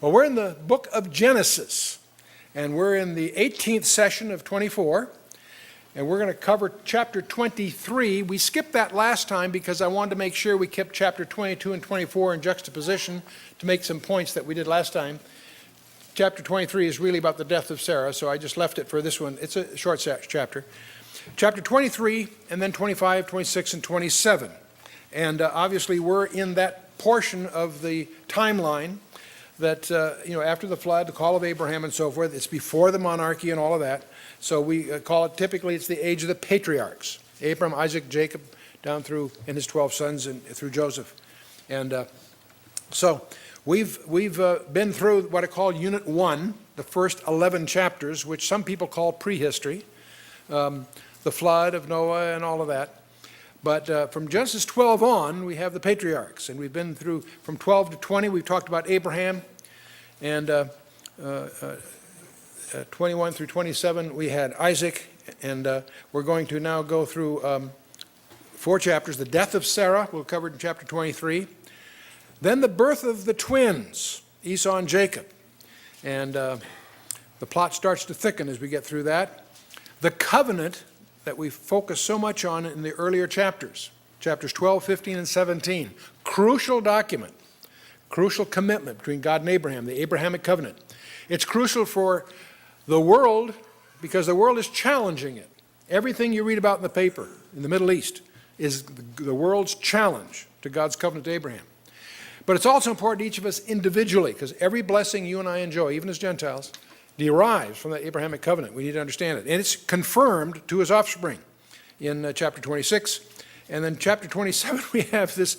Well, we're in the book of Genesis, and we're in the 18th session of 24, and we're going to cover chapter 23. We skipped that last time because I wanted to make sure we kept chapter 22 and 24 in juxtaposition to make some points that we did last time. Chapter 23 is really about the death of Sarah, so I just left it for this one. It's a short chapter. Chapter 23, and then 25, 26, and 27. And obviously we're in that portion of the timeline that, after the flood, the call of Abraham and so forth. It's before the monarchy and all of that. So we call it, typically, it's the age of the patriarchs. Abraham, Isaac, Jacob, down through, and his 12 sons, and through Joseph. And so we've been through what I call Unit 1, the first 11 chapters, which some people call prehistory, the flood of Noah and all of that. But from Genesis 12 on, we have the patriarchs, and we've been through from 12 to 20. We've talked about Abraham, and 21 through 27, we had Isaac, and we're going to now go through 4 chapters. The death of Sarah, we'll cover in chapter 23. Then the birth of the twins, Esau and Jacob. And the plot starts to thicken as we get through that. The covenant that we focus so much on in the earlier chapters, chapters 12, 15, and 17. Crucial document, crucial commitment between God and Abraham, the Abrahamic covenant. It's crucial for the world because the world is challenging it. Everything you read about in the paper in the Middle East is the world's challenge to God's covenant to Abraham. But it's also important to each of us individually, because every blessing you and I enjoy, even as Gentiles, derives from the Abrahamic covenant. We need to understand it. And it's confirmed to his offspring in chapter 26. And then chapter 27, we have this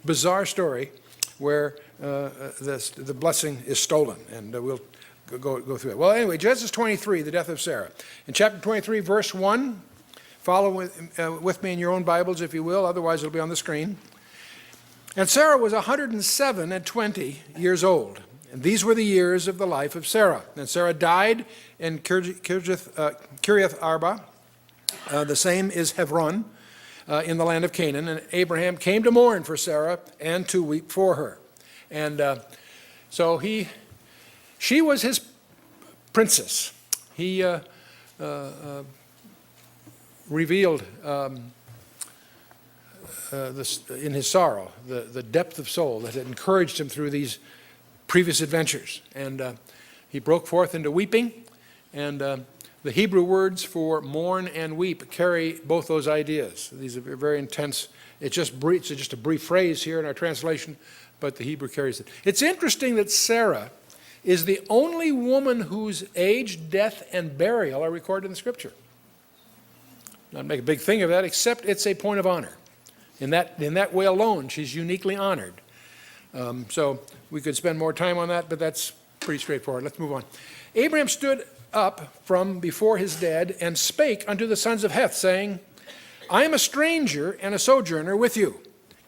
bizarre story where the blessing is stolen. And we'll go through it. Well, anyway, Genesis 23, the death of Sarah. In chapter 23, verse 1, follow with me in your own Bibles, if you will. Otherwise, it'll be on the screen. And Sarah was 107 and 20 years old. And these were the years of the life of Sarah. And Sarah died in Kiriath Arba. The same is Hebron in the land of Canaan. And Abraham came to mourn for Sarah and to weep for her. And so she was his princess. He revealed this, in his sorrow, the depth of soul that had encouraged him through these previous adventures. And he broke forth into weeping. And the Hebrew words for mourn and weep carry both those ideas. These are very intense. It's just a brief phrase here in our translation, but the Hebrew carries it. It's interesting that Sarah is the only woman whose age, death, and burial are recorded in the Scripture. Not make a big thing of that, except it's a point of honor. In that way alone, she's uniquely honored. So we could spend more time on that, but that's pretty straightforward. Let's move on. Abraham stood up from before his dead and spake unto the sons of Heth, saying, I am a stranger and a sojourner with you.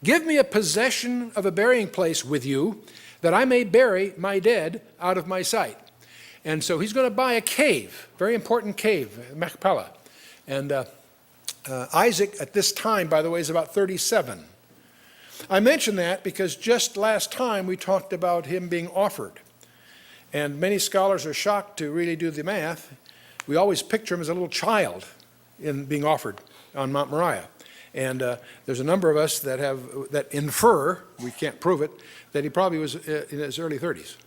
Give me a possession of a burying place with you, that I may bury my dead out of my sight. And so he's going to buy a cave, very important cave, Machpelah. And Isaac at this time, by the way, is about 37. I mention that because just last time we talked about him being offered. And many scholars are shocked to really do the math. We always picture him as a little child in being offered on Mount Moriah. And there's a number of us that infer, we can't prove it, that he probably was in his early 30s.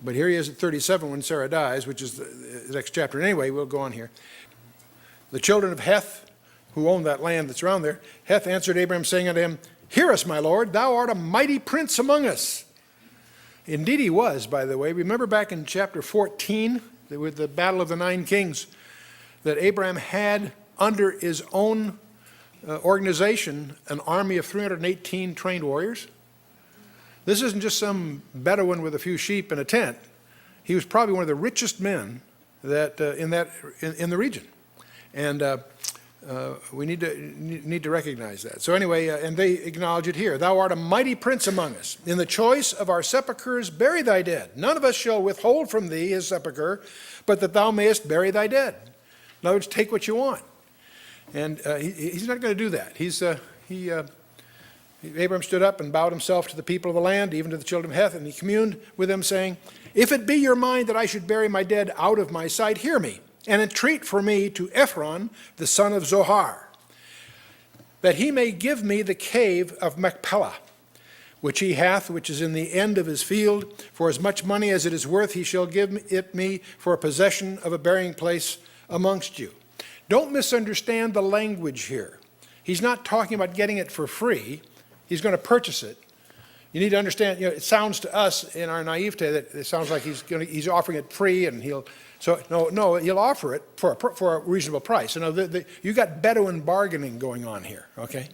But here he is at 37 when Sarah dies, which is the next chapter. Anyway, we'll go on here. The children of Heth, who owned that land that's around there, Heth answered Abraham, saying unto him, Hear us, my Lord, thou art a mighty prince among us. Indeed he was, by the way. Remember back in chapter 14, with the battle of the 9 kings, that Abraham had under his own organization an army of 318 trained warriors? This isn't just some Bedouin with a few sheep and a tent. He was probably one of the richest men that in the region. And we need to recognize that. So anyway, and they acknowledge it here. Thou art a mighty prince among us. In the choice of our sepulchres, bury thy dead. None of us shall withhold from thee his sepulchre, but that thou mayest bury thy dead. In other words, take what you want. And he's not going to do that. Abram stood up and bowed himself to the people of the land, even to the children of Heth, and he communed with them, saying, "If it be your mind that I should bury my dead out of my sight, hear me, and entreat for me to Ephron, the son of Zohar, that he may give me the cave of Machpelah, which he hath, which is in the end of his field. For as much money as it is worth, he shall give it me for a possession of a burying place amongst you." Don't misunderstand the language here. He's not talking about getting it for free. He's going to purchase it. You need to understand, it sounds to us in our naivete that it sounds like he's offering it free, and he'll offer it for a reasonable price. You got Bedouin bargaining going on here, okay?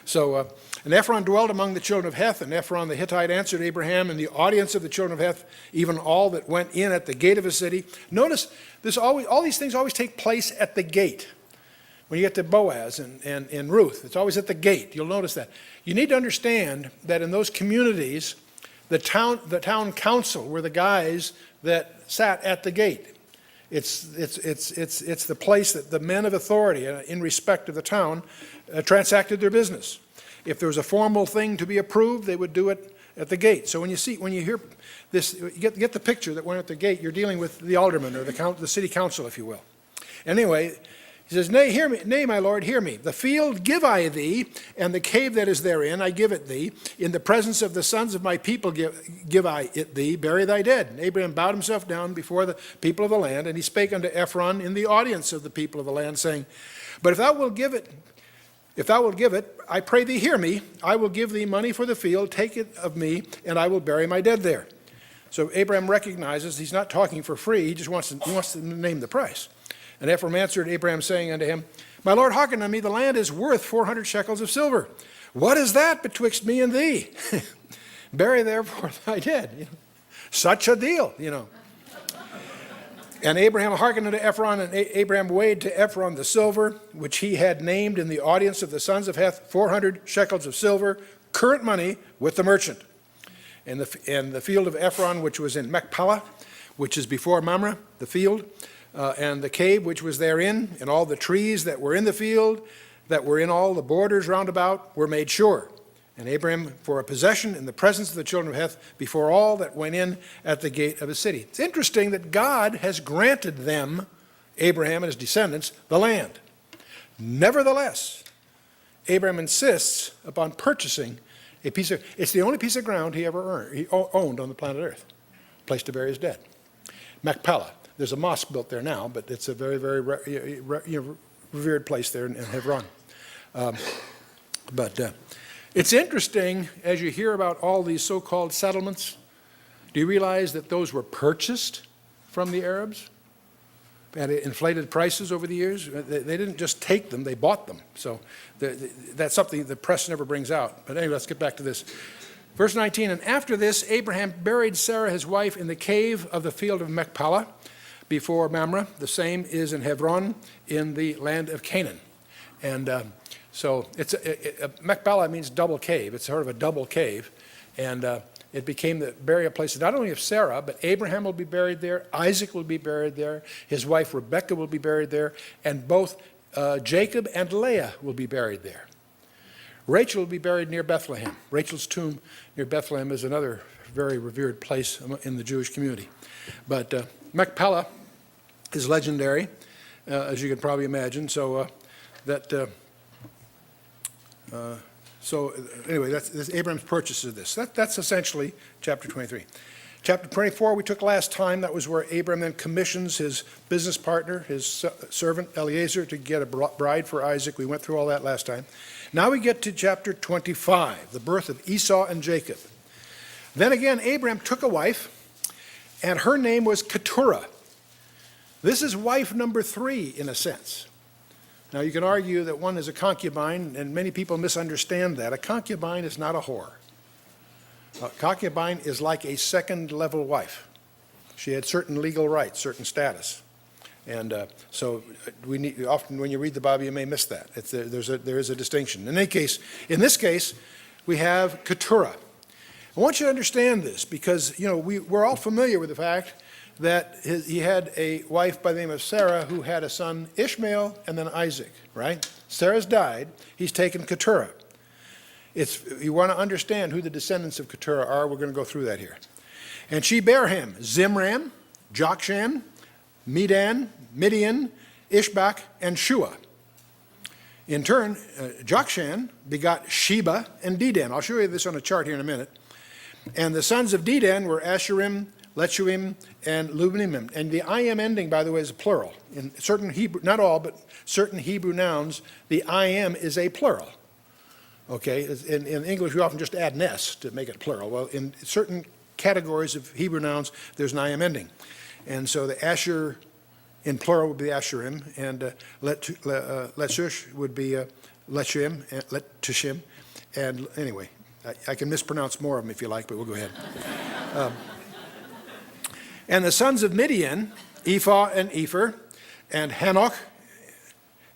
So, and Ephron dwelt among the children of Heth, and Ephron the Hittite answered Abraham in the audience of the children of Heth, even all that went in at the gate of a city. Notice, all these things always take place at the gate. When you get to Boaz and Ruth, it's always at the gate. You'll notice that. You need to understand that in those communities, the town council were the guys that sat at the gate. It's the place that the men of authority, in respect of the town, transacted their business. If there was a formal thing to be approved, they would do it at the gate. So when you hear this, you get the picture that when at the gate, you're dealing with the alderman or the city council, if you will. Anyway, he says, "Nay, hear me, nay, my lord, hear me. The field give I thee, and the cave that is therein I give it thee. In the presence of the sons of my people give I it thee. Bury thy dead." And Abraham bowed himself down before the people of the land, and he spake unto Ephron in the audience of the people of the land, saying, "But if thou wilt give it, I pray thee, hear me. I will give thee money for the field. Take it of me, and I will bury my dead there." So Abraham recognizes he's not talking for free. He just wants to name the price. And Ephron answered Abraham, saying unto him, "My lord, hearken unto me. The land is worth 400 shekels of silver. What is that betwixt me and thee? Bury therefore thy dead." Such a deal, And Abraham hearkened unto Ephron, and Abraham weighed to Ephron the silver, which he had named in the audience of the sons of Heth, 400 shekels of silver, current money, with the merchant. And the field of Ephron, which was in Machpelah, which is before Mamre, the field, and the cave which was therein, and all the trees that were in the field, that were in all the borders round about, were made sure. And Abraham for a possession in the presence of the children of Heth, before all that went in at the gate of the city. It's interesting that God has granted them, Abraham and his descendants, the land. Nevertheless, Abraham insists upon purchasing it's the only piece of ground he owned on the planet Earth, a place to bury his dead. Machpelah. There's a mosque built there now, but it's a very, very revered place there in Hebron. But it's interesting, as you hear about all these so-called settlements, do you realize that those were purchased from the Arabs at inflated prices over the years? They didn't just take them, they bought them. So that's something the press never brings out. But anyway, let's get back to this. Verse 19, "And after this, Abraham buried Sarah his wife in the cave of the field of Machpelah, before Mamre. The same is in Hebron, in the land of Canaan." And so Machpelah means double cave. It's sort of a double cave. And it became the burial place not only of Sarah, but Abraham will be buried there, Isaac will be buried there, his wife Rebekah will be buried there, and both Jacob and Leah will be buried there. Rachel will be buried near Bethlehem. Rachel's tomb near Bethlehem is another very revered place in the Jewish community. But Machpelah is legendary, as you can probably imagine. So anyway, that's Abraham's purchase of this. That's essentially chapter 23. Chapter 24 we took last time. That was where Abraham then commissions his business partner, his servant Eliezer, to get a bride for Isaac. We went through all that last time. Now we get to chapter 25, the birth of Esau and Jacob. Then again, Abraham took a wife, and her name was Keturah. This is wife number 3, in a sense. Now, you can argue that one is a concubine, and many people misunderstand that. A concubine is not a whore. A concubine is like a second-level wife. She had certain legal rights, certain status. And so often when you read the Bible, you may miss that. There is a distinction. In this case, we have Keturah. I want you to understand this because, we're all familiar with the fact that he had a wife by the name of Sarah who had a son Ishmael and then Isaac, right? Sarah's died. He's taken Keturah. You want to understand who the descendants of Keturah are, we're going to go through that here. And she bare him Zimran, Jokshan, Medan, Midian, Ishbak, and Shua. In turn, Jokshan begot Sheba and Dedan. I'll show you this on a chart here in a minute. And the sons of Dedan were Asherim, Lechuim, and Lubimim. And the I-am ending, by the way, is a plural. In certain Hebrew, not all, but certain Hebrew nouns, the I-am is a plural. Okay, in English, we often just add an S to make it plural. Well, in certain categories of Hebrew nouns, there's an I-am ending. And so the Asher in plural would be Asherim, and Letush would be Lechuim, Letushim. And anyway, I can mispronounce more of them if you like, but we'll go ahead. And the sons of Midian, Ephah and Epher, and Hanoch,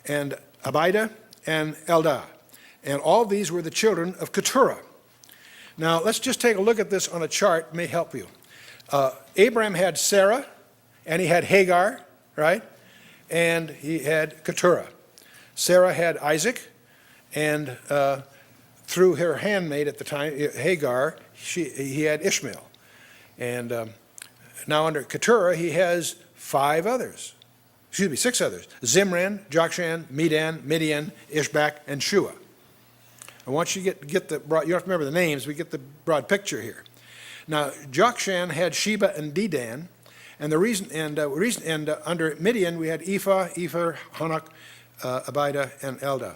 and Abida, and Eldah. And all these were the children of Keturah. Now, let's just take a look at this on a chart. It may help you. Abraham had Sarah, and he had Hagar, right? And he had Keturah. Sarah had Isaac, and through her handmaid at the time, Hagar, he had Ishmael. And now under Keturah, he has six others. Zimran, Jokshan, Medan, Midian, Ishbak, and Shua. I want you to get the broad, you don't have to remember the names, we get the broad picture here. Now, Jokshan had Sheba and Dedan, and the reason, under Midian, we had Ephah, Epher, Hanoch, Abida, and Eldah.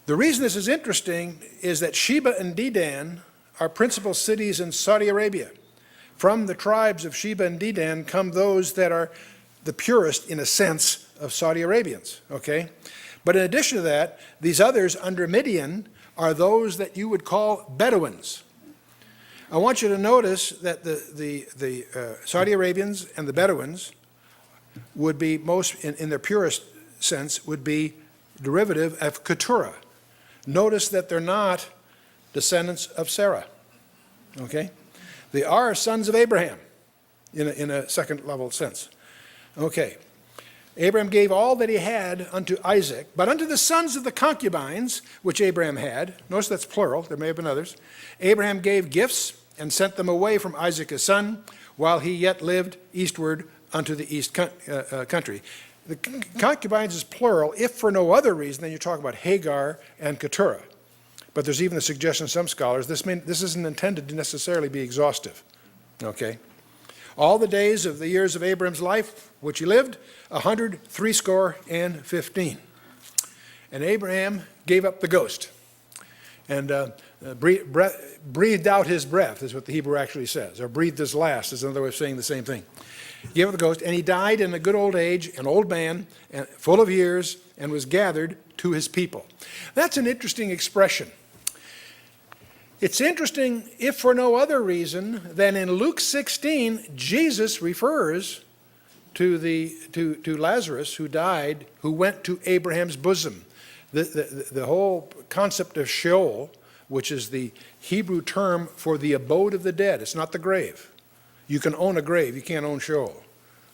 The reason this is interesting is that Sheba and Dedan are principal cities in Saudi Arabia. From the tribes of Sheba and Dedan come those that are the purest, in a sense, of Saudi Arabians, okay? But in addition to that, these others under Midian are those that you would call Bedouins. I want you to notice that the Saudi Arabians and the Bedouins would be most, in their purest sense, would be derivative of Keturah. Notice that they're not descendants of Sarah, okay? They are sons of Abraham in a second level sense. Okay. Abraham gave all that he had unto Isaac, but unto the sons of the concubines, which Abraham had, notice that's plural, there may have been others, Abraham gave gifts and sent them away from Isaac his son, while he yet lived eastward unto the east country. The concubines is plural, if for no other reason than you talk about Hagar and Keturah. But there's even a suggestion in some scholars, this isn't intended to necessarily be exhaustive, okay? All the days of the years of Abraham's life, which he lived, 115. And Abraham gave up the ghost and breathed out his breath, is what the Hebrew actually says, or breathed his last is another way of saying the same thing. He gave up the ghost, and he died in a good old age, an old man, and full of years, and was gathered to his people. That's an interesting expression. It's interesting, if for no other reason, than in Luke 16, Jesus refers to Lazarus, who died, who went to Abraham's bosom. The whole concept of Sheol, which is the Hebrew term for the abode of the dead, it's not the grave. You can own a grave, you can't own Sheol.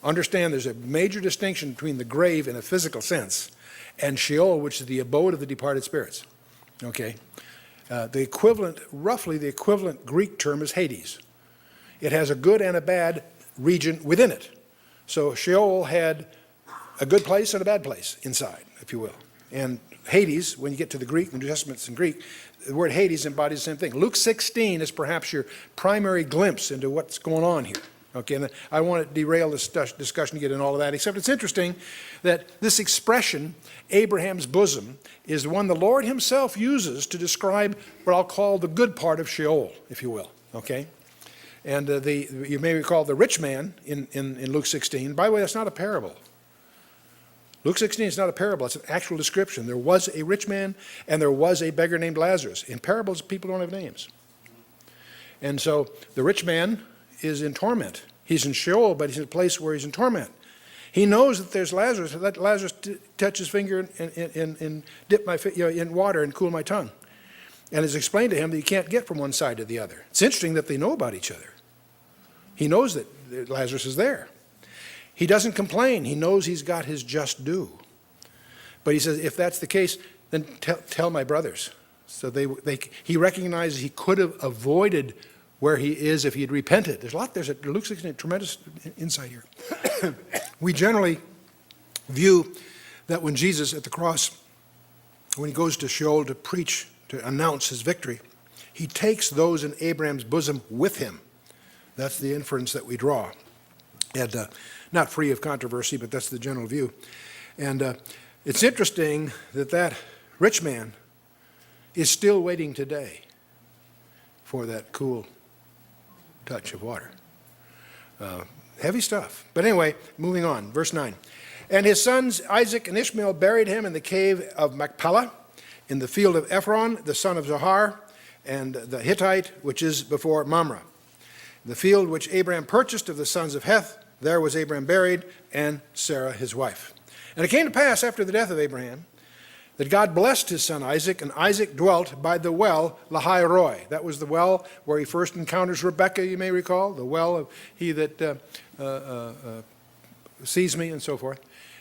Understand there's a major distinction between the grave in a physical sense and Sheol, which is the abode of the departed spirits. Okay? Roughly the equivalent Greek term is Hades. It has a good and a bad region within it. So Sheol had a good place and a bad place inside, if you will. And Hades, when you get to the Greek, the New Testament's in Greek, the word Hades embodies the same thing. Luke 16 is perhaps your primary glimpse into what's going on here. Okay, and I don't want to derail this discussion to get in all of that, except it's interesting that this expression, Abraham's bosom, is the one the Lord himself uses to describe what I'll call the good part of Sheol, if you will, okay? And you may recall the rich man in Luke 16. By the way, that's not a parable. Luke 16 is not a parable, it's an actual description. There was a rich man and there was a beggar named Lazarus. In parables, people don't have names. And so the rich man is in torment. He's in Sheol, but he's in a place where he's in torment. He knows that there's Lazarus. Let Lazarus touch his finger and dip my in water and cool my tongue. And it's explained to him that he can't get from one side to the other. It's interesting that they know about each other. He knows that Lazarus is there. He doesn't complain. He knows he's got his just due. But he says, if that's the case, then tell my brothers So he recognizes he could have avoided where he is if he had repented. Luke's a tremendous insight here. We generally view that when Jesus at the cross, when he goes to Sheol to preach, to announce his victory, he takes those in Abraham's bosom with him. That's the inference that we draw. And not free of controversy, but that's the general view. And it's interesting that rich man is still waiting today for that cool touch of water. Heavy stuff. But anyway, moving on. Verse 9. And his sons Isaac and Ishmael buried him in the cave of Machpelah, in the field of Ephron, the son of Zohar, and the Hittite, which is before Mamre. The field which Abraham purchased of the sons of Heth, there was Abraham buried, and Sarah his wife. And it came to pass after the death of Abraham, that God blessed his son Isaac, and Isaac dwelt by the well Lahai Roi. That was the well where he first encounters Rebekah, you may recall, the well of he that sees me, and so forth.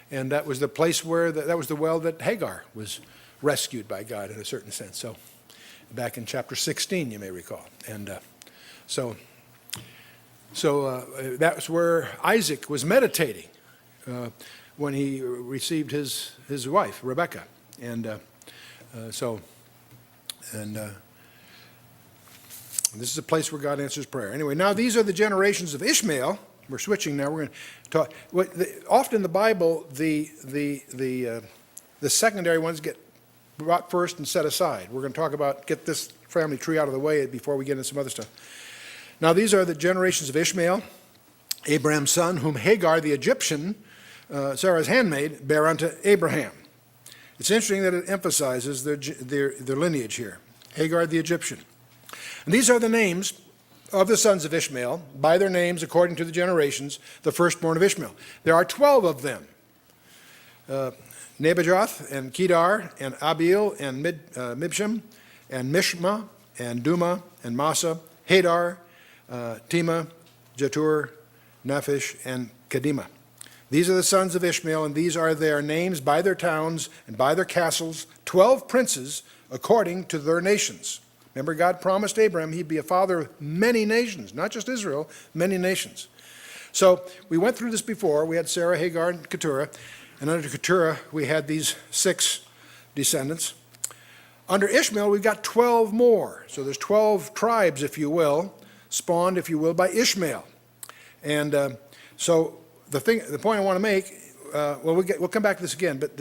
And that was the place where, that was the well that Hagar was rescued by God in a certain sense. So back in chapter 16, you may recall. And so that's where Isaac was meditating when he received his wife, Rebekah. And this is a place where God answers prayer. Anyway, now these are the generations of Ishmael. We're switching now. We're going to talk. Often in the Bible, the secondary ones get brought first and set aside. We're going to talk about, get this family tree out of the way before we get into some other stuff. Now these are the generations of Ishmael, Abraham's son, whom Hagar the Egyptian, Sarah's handmaid, bare unto Abraham. It's interesting that it emphasizes their lineage here. Hagar the Egyptian. And these are the names of the sons of Ishmael, by their names according to the generations, the firstborn of Ishmael. There are 12 of them. Nebajoth and Kedar and Abiel and Mibshem and Mishma and Duma and Massa, Hadar, Tema, Jetur, Naphish, and Kedemah. These are the sons of Ishmael, and these are their names by their towns and by their castles, 12 princes according to their nations. Remember, God promised Abraham he'd be a father of many nations, not just Israel, many nations. So we went through this before. We had Sarah, Hagar, and Keturah. And under Keturah, we had these 6 descendants. Under Ishmael, we've got 12 more. So there's 12 tribes, if you will, spawned, if you will, by Ishmael. And so the point I want to make, we'll come back to this again, but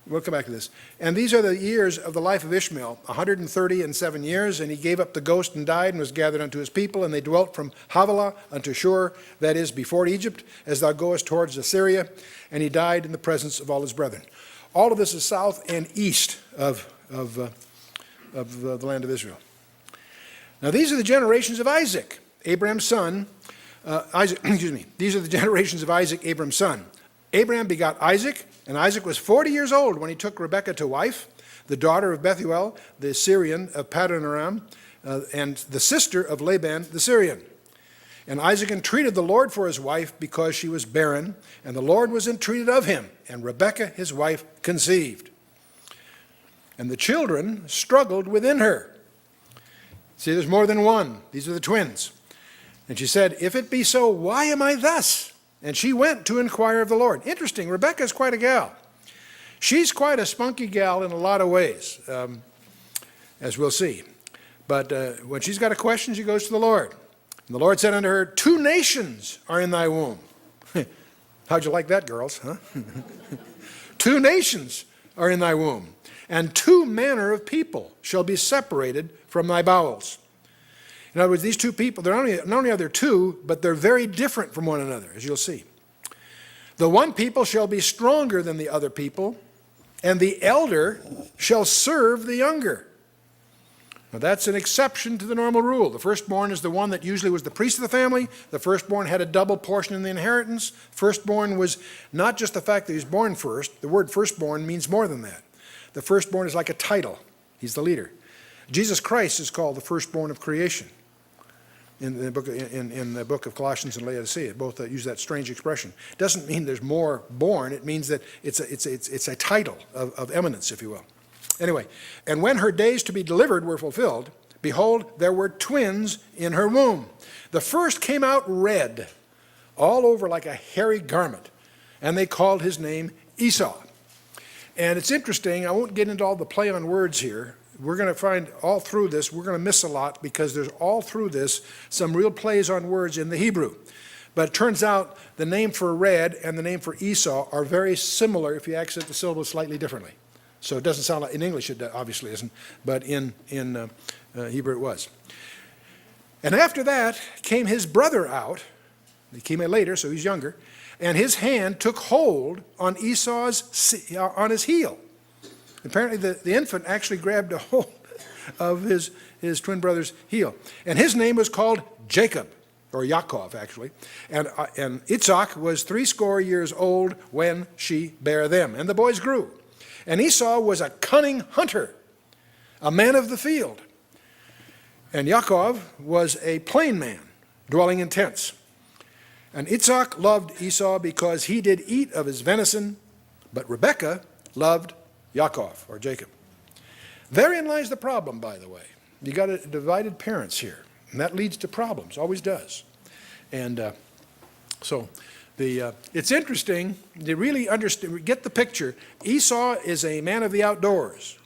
we'll come back to this. And these are the years of the life of Ishmael, 137 years, and he gave up the ghost and died and was gathered unto his people, and they dwelt from Havilah unto Shur, that is, before Egypt, as thou goest towards Assyria, and he died in the presence of all his brethren. All of this is south and east of the land of Israel. Now these are the generations of Isaac, Abraham's son. These are the generations of Isaac, Abraham's son. Abraham begot Isaac, and Isaac was 40 years old when he took Rebekah to wife, the daughter of Bethuel, the Syrian of Paddan-aram, and the sister of Laban the Syrian. And Isaac entreated the Lord for his wife because she was barren, and the Lord was entreated of him, and Rebekah his wife conceived. And the children struggled within her. See, there's more than one. These are the twins. And she said, if it be so, why am I thus? And she went to inquire of the Lord. Interesting, Rebekah is quite a gal. She's quite a spunky gal in a lot of ways, as we'll see. But when she's got a question, she goes to the Lord. And the Lord said unto her, 2 nations are in thy womb. How'd you like that, girls? Huh? 2 nations are in thy womb, and 2 manner of people shall be separated from thy bowels. In other words, these 2 people, not only are there 2, but they're very different from one another, as you'll see. The one people shall be stronger than the other people, and the elder shall serve the younger. Now that's an exception to the normal rule. The firstborn is the one that usually was the priest of the family. The firstborn had a double portion in the inheritance. Firstborn was not just the fact that he was born first. The word firstborn means more than that. The firstborn is like a title. He's the leader. Jesus Christ is called the firstborn of creation. In the book of Colossians and Laodicea, both use that strange expression. It doesn't mean there's more born. It means that it's a title of eminence, if you will. Anyway, and when her days to be delivered were fulfilled, behold, there were twins in her womb. The first came out red, all over like a hairy garment, and they called his name Esau. And it's interesting, I won't get into all the play on words here. We're going to find all through this, we're going to miss a lot because there's all through this some real plays on words in the Hebrew. But it turns out the name for red and the name for Esau are very similar if you accent the syllables slightly differently. So it doesn't sound like, in English it obviously isn't, but in Hebrew it was. And after that came his brother out. He came in later, so he's younger. And his hand took hold on on his heel. Apparently the infant actually grabbed a hold of his twin brother's heel. And his name was called Jacob, or Yaakov actually. And Yitzhak was 80 years old when she bare them. And the boys grew. And Esau was a cunning hunter, a man of the field. And Yaakov was a plain man, dwelling in tents. And Yitzhak loved Esau because he did eat of his venison, but Rebekah loved Yaakov, or Jacob. Therein lies the problem, by the way. You got a divided parents here, and that leads to problems, always does. And it's interesting to really get the picture. Esau is a man of the outdoors.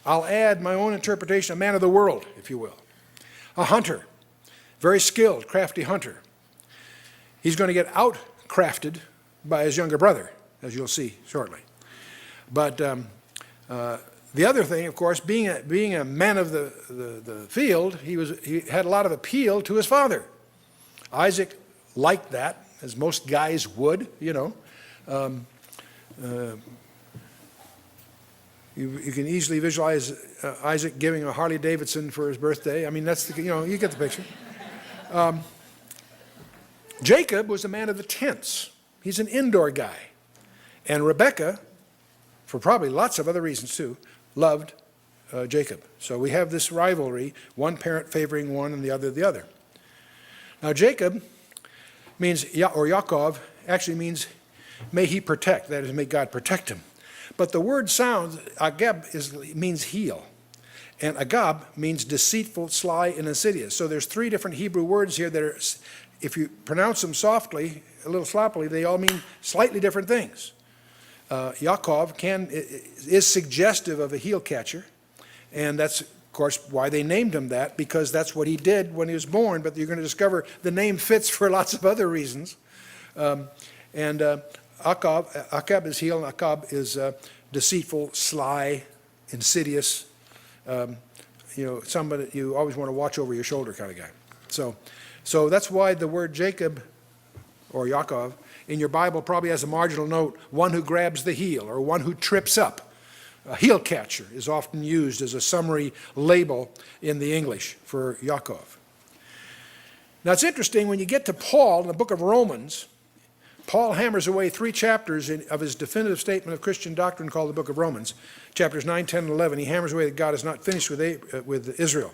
I'll add my own interpretation, a man of the world, if you will. A hunter, very skilled, crafty hunter. He's going to get out-crafted by his younger brother, as you'll see shortly. But the other thing, of course, being a man of the field, he had a lot of appeal to his father. Isaac liked that, as most guys would, you know. You can easily visualize Isaac giving a Harley Davidson for his birthday. I mean, that's you get the picture. Jacob was a man of the tents. He's an indoor guy. And Rebekah, for probably lots of other reasons too, loved Jacob. So we have this rivalry, one parent favoring one and the other. Now Jacob means, or Yaakov, actually means, may he protect. That is, may God protect him. But the word sounds, agab means heel. And agab means deceitful, sly, and insidious. So there's 3 different Hebrew words here that are, if you pronounce them softly, a little sloppily, they all mean slightly different things. Yaakov is suggestive of a heel catcher, and that's, of course, why they named him that, because that's what he did when he was born, but you're going to discover the name fits for lots of other reasons. Akab is heel, and Akab is deceitful, sly, insidious, somebody you always want to watch over your shoulder kind of guy. So that's why the word Jacob, or Yaakov, in your Bible probably has a marginal note, one who grabs the heel, or one who trips up. A heel catcher is often used as a summary label in the English for Yaakov. Now it's interesting, when you get to Paul in the book of Romans, Paul hammers away 3 chapters of his definitive statement of Christian doctrine called the book of Romans. Chapters 9, 10, and 11, he hammers away that God is not finished with Israel.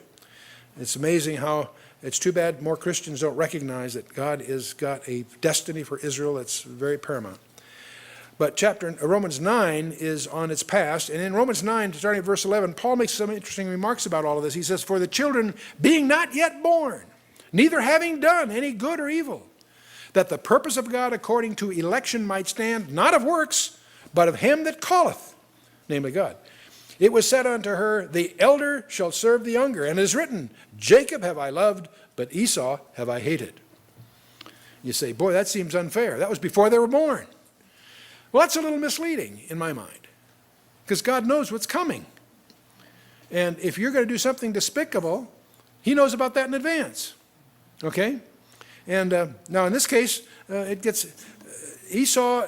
It's amazing how it's too bad more Christians don't recognize that God has got a destiny for Israel that's very paramount. But Romans 9 is on its past, and in Romans 9, starting at verse 11, Paul makes some interesting remarks about all of this. He says, for the children being not yet born, neither having done any good or evil, that the purpose of God according to election might stand, not of works, but of him that calleth, namely God. It was said unto her, the elder shall serve the younger. And it is written, Jacob have I loved, but Esau have I hated. You say, boy, that seems unfair. That was before they were born. Well, that's a little misleading in my mind, because God knows what's coming. And if you're going to do something despicable, he knows about that in advance. Okay? And now in this case, it gets, Esau,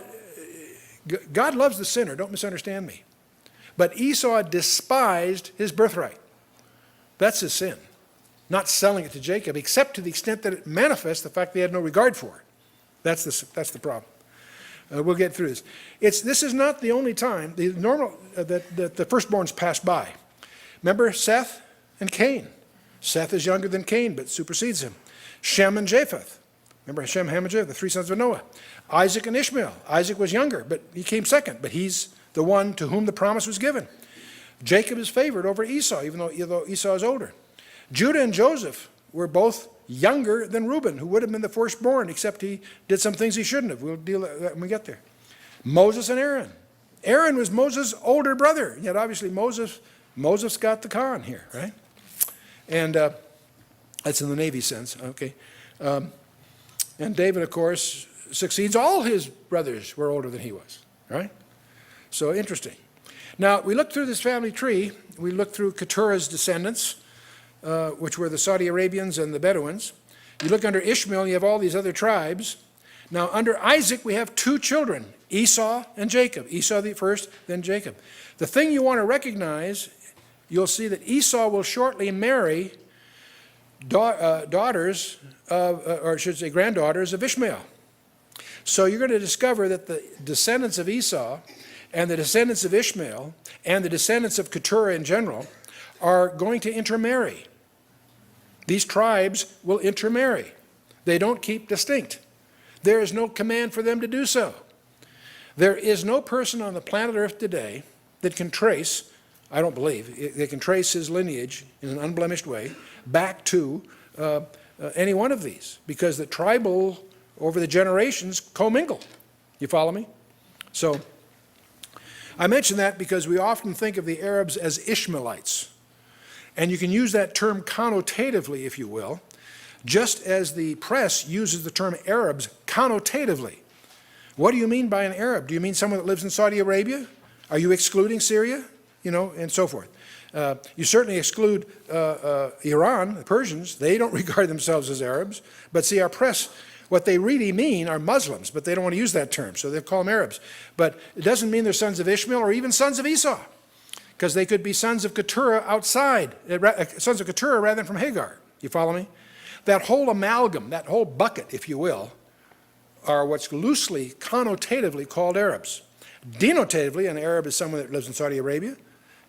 God loves the sinner, don't misunderstand me. But Esau despised his birthright. That's his sin. Not selling it to Jacob, except to the extent that it manifests the fact they had no regard for it. That's the problem. We'll get through this. This is not the only time that the firstborns pass by. Remember Seth and Cain. Seth is younger than Cain, but supersedes him. Shem and Japheth. Remember Shem, Ham, and Japheth, the 3 sons of Noah. Isaac and Ishmael. Isaac was younger, but he came second, but he's the one to whom the promise was given. Jacob is favored over Esau, even though Esau is older. Judah and Joseph were both younger than Reuben, who would have been the firstborn, except he did some things he shouldn't have. We'll deal with that when we get there. Moses and Aaron. Aaron was Moses' older brother, yet obviously Moses got the con here, right? And that's in the Navy sense, okay. And David, of course, succeeds. All his brothers were older than he was, right? So interesting. Now, we look through this family tree. We look through Keturah's descendants, which were the Saudi Arabians and the Bedouins. You look under Ishmael, you have all these other tribes. Now, under Isaac, we have two children, Esau and Jacob. Esau the first, then Jacob. The thing you want to recognize, you'll see that Esau will shortly marry daughters, or I should say granddaughters of Ishmael. So you're going to discover that the descendants of Esau and the descendants of Ishmael and the descendants of Keturah in general are going to intermarry. These tribes will intermarry. They don't keep distinct. There is no command for them to do so. There is no person on the planet Earth today that can trace, I don't believe, they can trace his lineage in an unblemished way back to any one of these, because the tribal, over the generations, commingle. You follow me? So I mention that because we often think of the Arabs as Ishmaelites. And you can use that term connotatively, if you will, just as the press uses the term Arabs connotatively. What do you mean by an Arab? Do you mean someone that lives in Saudi Arabia? Are you excluding Syria? You know, and so forth. You certainly exclude Iran, the Persians. They don't regard themselves as Arabs. But see, our press, what they really mean are Muslims, but they don't want to use that term, so they call them Arabs. But it doesn't mean they're sons of Ishmael or even sons of Esau, because they could be sons of Keturah outside, sons of Keturah rather than from Hagar. You follow me? That whole amalgam, that whole bucket, if you will, are what's loosely, connotatively called Arabs. Denotatively, an Arab is someone that lives in Saudi Arabia,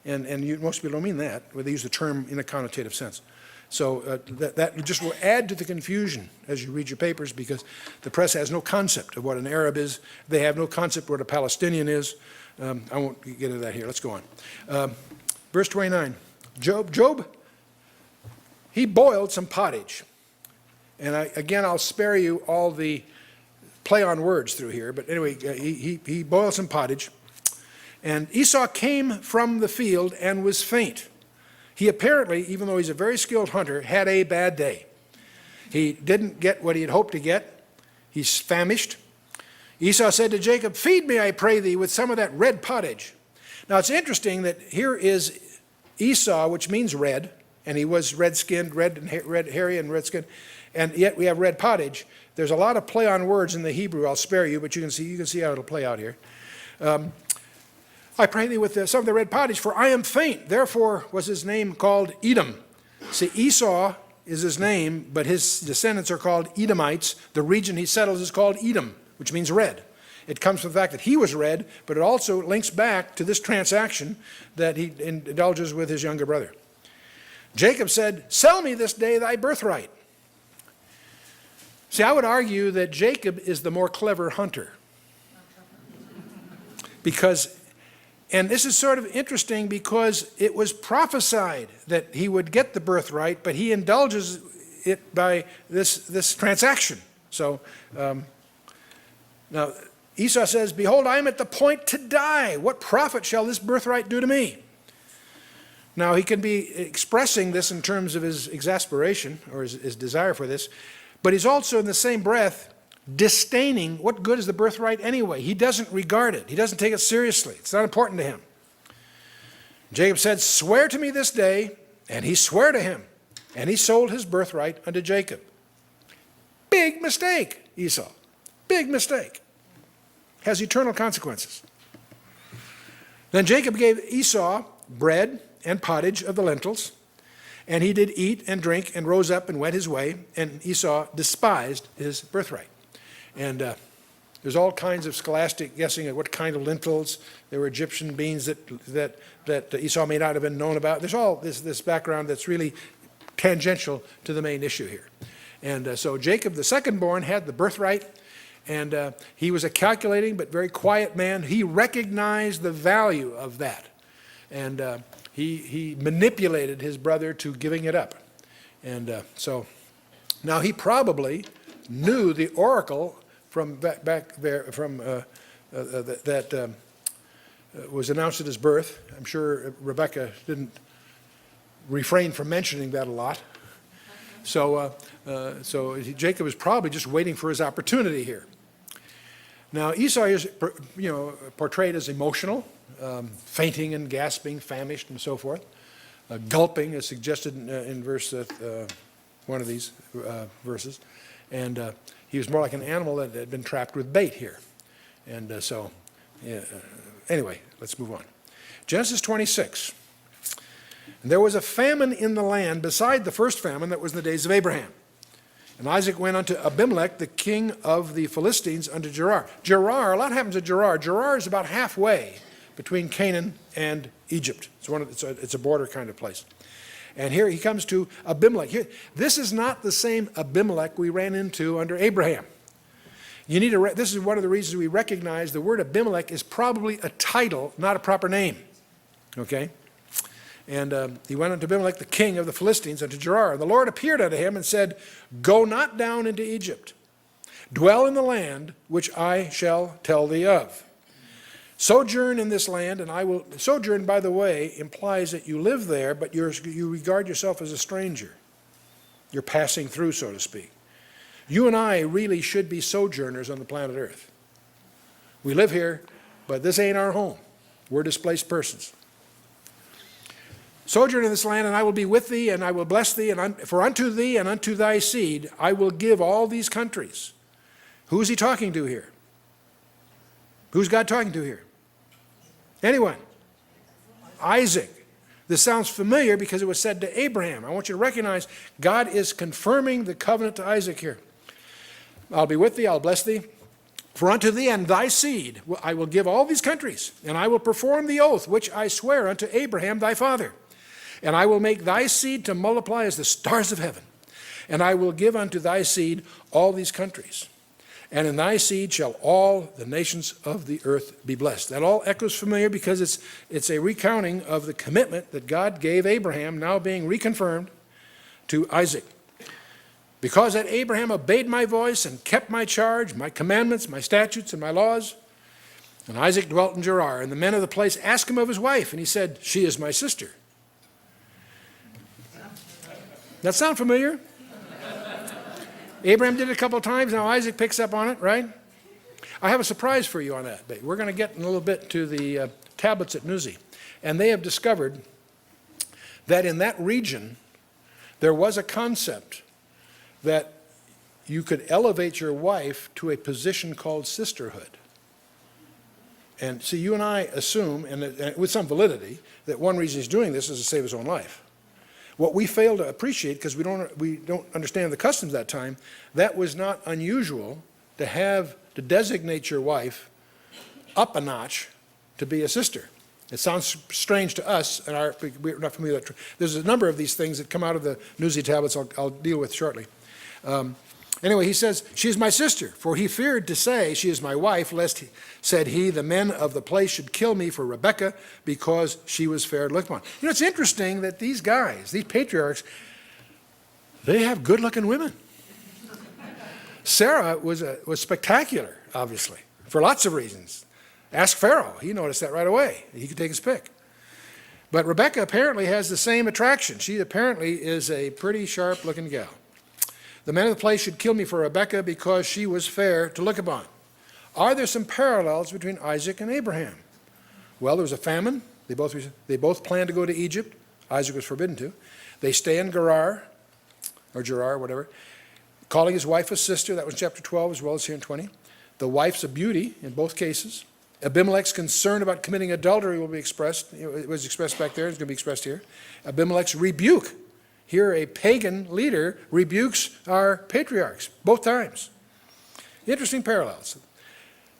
and most people don't mean that, where they use the term in a connotative sense. So that just will add to the confusion as you read your papers, because the press has no concept of what an Arab is. They have no concept of what a Palestinian is. I won't get into that here. Let's go on. Verse 29. Job, he boiled some pottage. And again, I'll spare you all the play on words through here. But anyway, he boiled some pottage. And Esau came from the field and was faint. He apparently, even though he's a very skilled hunter, had a bad day. He didn't get what he had hoped to get. He's famished. Esau said to Jacob, "Feed me, I pray thee, with some of that red pottage." Now it's interesting that here is Esau, which means red, and he was red-skinned, red hairy and red-skinned, and yet we have red pottage. There's a lot of play on words in the Hebrew. I'll spare you, but you can see how it'll play out here. I pray thee with some of the red pottage, for I am faint. Therefore was his name called Edom. See, Esau is his name, but his descendants are called Edomites. The region he settles is called Edom, which means red. It comes from the fact that he was red, but it also links back to this transaction that he indulges with his younger brother. Jacob said, "Sell me this day thy birthright." See, I would argue that Jacob is the more clever hunter. And this is sort of interesting because it was prophesied that he would get the birthright, but he indulges it by this transaction. So now Esau says, "Behold, I am at the point to die. What profit shall this birthright do to me?" Now he can be expressing this in terms of his exasperation or his desire for this, but he's also in the same breath disdaining what good is the birthright anyway. He doesn't regard it. He doesn't take it seriously. It's not important to him. Jacob said, "Swear to me this day," and he swore to him, and he sold his birthright unto Jacob. Big mistake, Esau. Big mistake. Has eternal consequences. Then Jacob gave Esau bread and pottage of the lentils, and he did eat and drink and rose up and went his way, and Esau despised his birthright. And there's all kinds of scholastic guessing at what kind of lentils. There were Egyptian beans that Esau may not have been known about. There's all this background that's really tangential to the main issue here. And so Jacob, the second-born, had the birthright, and he was a calculating but very quiet man. He recognized the value of that. And he manipulated his brother to giving it up. And so now he probably knew the oracle from back there that was announced at his birth. I'm sure Rebekah didn't refrain from mentioning that a lot. So Jacob is probably just waiting for his opportunity here. Now Esau is, portrayed as emotional, fainting and gasping, famished, and so forth. Gulping is suggested in verse one of these verses, and he was more like an animal that had been trapped with bait here. And anyway, let's move on. Genesis 26. And there was a famine in the land beside the first famine that was in the days of Abraham. And Isaac went unto Abimelech, the king of the Philistines, unto Gerar. Gerar, a lot happens at Gerar. Gerar is about halfway between Canaan and Egypt. It's a border kind of place. And here he comes to Abimelech. This is not the same Abimelech we ran into under Abraham. This is one of the reasons we recognize the word Abimelech is probably a title, not a proper name. Okay? And he went unto Abimelech, the king of the Philistines, unto Gerar. The Lord appeared unto him and said, Go not down into Egypt. Dwell in the land which I shall tell thee of. Sojourn in this land, and I will... Sojourn, by the way, implies that you live there, but you regard yourself as a stranger. You're passing through, so to speak. You and I really should be sojourners on the planet Earth. We live here, but this ain't our home. We're displaced persons. Sojourn in this land, and I will be with thee, and I will bless thee, and for unto thee and unto thy seed I will give all these countries. Who is he talking to here? Who's God talking to here? Anyone? Isaac. This sounds familiar because it was said to Abraham. I want you to recognize God is confirming the covenant to Isaac here. I'll be with thee, I'll bless thee. For unto thee and thy seed I will give all these countries, and I will perform the oath which I swear unto Abraham thy father. And I will make thy seed to multiply as the stars of heaven. And I will give unto thy seed all these countries. And in thy seed shall all the nations of the earth be blessed. That all echoes familiar because it's a recounting of the commitment that God gave Abraham, now being reconfirmed to Isaac. Because that Abraham obeyed my voice and kept my charge, my commandments, my statutes, and my laws. And Isaac dwelt in Gerar. And the men of the place asked him of his wife, and he said, She is my sister. That sound familiar? Abraham did it a couple of times, now Isaac picks up on it, right? I have a surprise for you on that. We're going to get in a little bit to the tablets at Nuzi. And they have discovered that in that region, there was a concept that you could elevate your wife to a position called sisterhood. And see, you and I assume, and with some validity, that one reason he's doing this is to save his own life. What we fail to appreciate, because we don't understand the customs at that time, that was not unusual to designate your wife up a notch to be a sister. It sounds strange to us, and we're not familiar with that. There's a number of these things that come out of the Nuzi tablets I'll deal with shortly. Anyway, he says, She is my sister, for he feared to say, She is my wife, lest, said he, the men of the place should kill me for Rebekah, because she was fair to look upon. It's interesting that these guys, these patriarchs, they have good-looking women. Sarah was spectacular, obviously, for lots of reasons. Ask Pharaoh. He noticed that right away. He could take his pick. But Rebekah apparently has the same attraction. She apparently is a pretty sharp-looking gal. The men of the place should kill me for Rebekah because she was fair to look upon. Are there some parallels between Isaac and Abraham? Well, there was a famine. They both planned to go to Egypt. Isaac was forbidden to. They stay in Gerar, or Gerar, whatever, calling his wife a sister. That was chapter 12 as well as here in 20. The wife's a beauty in both cases. Abimelech's concern about committing adultery will be expressed. It was expressed back there. It's going to be expressed here. Abimelech's rebuke. Here, a pagan leader rebukes our patriarchs, both times. Interesting parallels.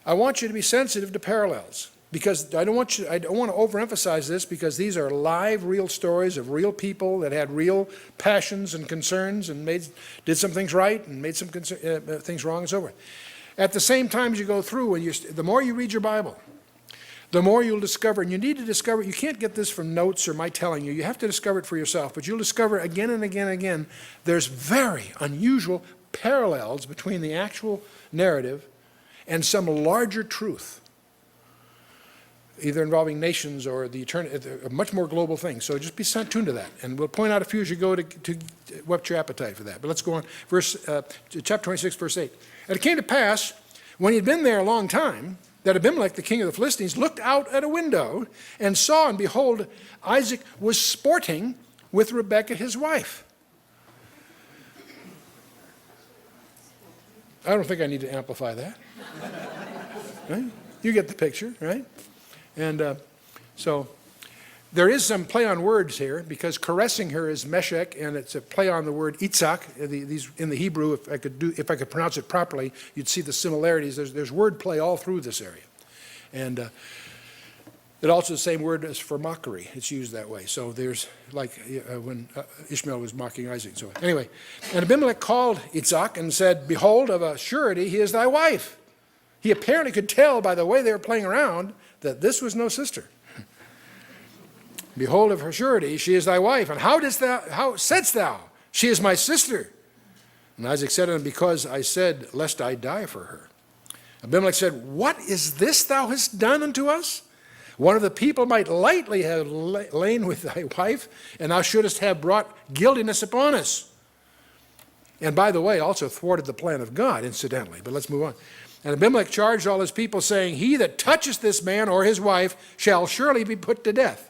I want you to be sensitive to parallels, because I don't want to overemphasize this, because these are live, real stories of real people that had real passions and concerns and did some things right and made some things wrong and so forth. At the same time as you go through, the more you read your Bible, the more you'll discover, and you need to discover, you can't get this from notes or my telling you, you have to discover it for yourself, but you'll discover again and again and again, there's very unusual parallels between the actual narrative and some larger truth, either involving nations or the a much more global thing. So just be tuned to that, and we'll point out a few as you go to whet your appetite for that. But let's go on. Chapter 26, verse 8. And it came to pass, when he had been there a long time, that Abimelech, the king of the Philistines, looked out at a window and saw, and behold, Isaac was sporting with Rebekah his wife. I don't think I need to amplify that. Right? You get the picture, right? And so there is some play on words here, because caressing her is Meshech, and it's a play on the word Itzhak. These in the Hebrew, if I could pronounce it properly, you'd see the similarities. There's word play all through this area, and it also the same word as for mockery. It's used that way. So there's like when Ishmael was mocking Isaac. So anyway, and Abimelech called Itzhak and said, "Behold, of a surety he is thy wife." He apparently could tell by the way they were playing around that this was no sister. Behold, of her surety, she is thy wife. And how saidst thou, she is my sister? And Isaac said unto him, because I said, lest I die for her. Abimelech said, what is this thou hast done unto us? One of the people might lightly have lain with thy wife, and thou shouldest have brought guiltiness upon us. And by the way, also thwarted the plan of God, incidentally. But let's move on. And Abimelech charged all his people, saying, he that toucheth this man or his wife shall surely be put to death.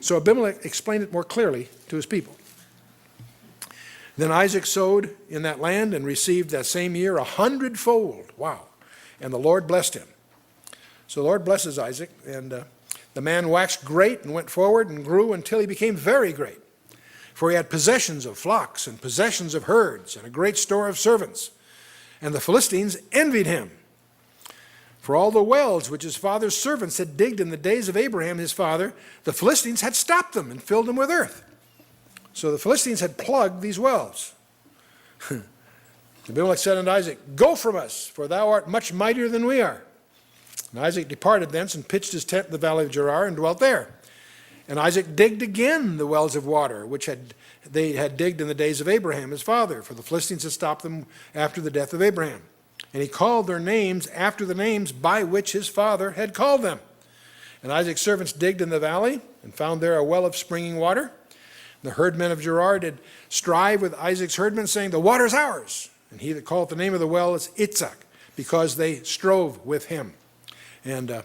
So Abimelech explained it more clearly to his people. Then Isaac sowed in that land and received that same year 100-fold. Wow. And the Lord blessed him. So the Lord blesses Isaac, and the man waxed great and went forward and grew until he became very great. For he had possessions of flocks and possessions of herds and a great store of servants. And the Philistines envied him. For all the wells which his father's servants had digged in the days of Abraham his father, the Philistines had stopped them and filled them with earth. So the Philistines had plugged these wells. Abimelech said unto Isaac, go from us, for thou art much mightier than we are. And Isaac departed thence and pitched his tent in the valley of Gerar and dwelt there. And Isaac digged again the wells of water, which they had digged in the days of Abraham his father, for the Philistines had stopped them after the death of Abraham. And he called their names after the names by which his father had called them. And Isaac's servants digged in the valley and found there a well of springing water. The herdmen of Gerar did strive with Isaac's herdmen, saying, the water is ours. And he that calleth the name of the well is Itzhak, because they strove with him. And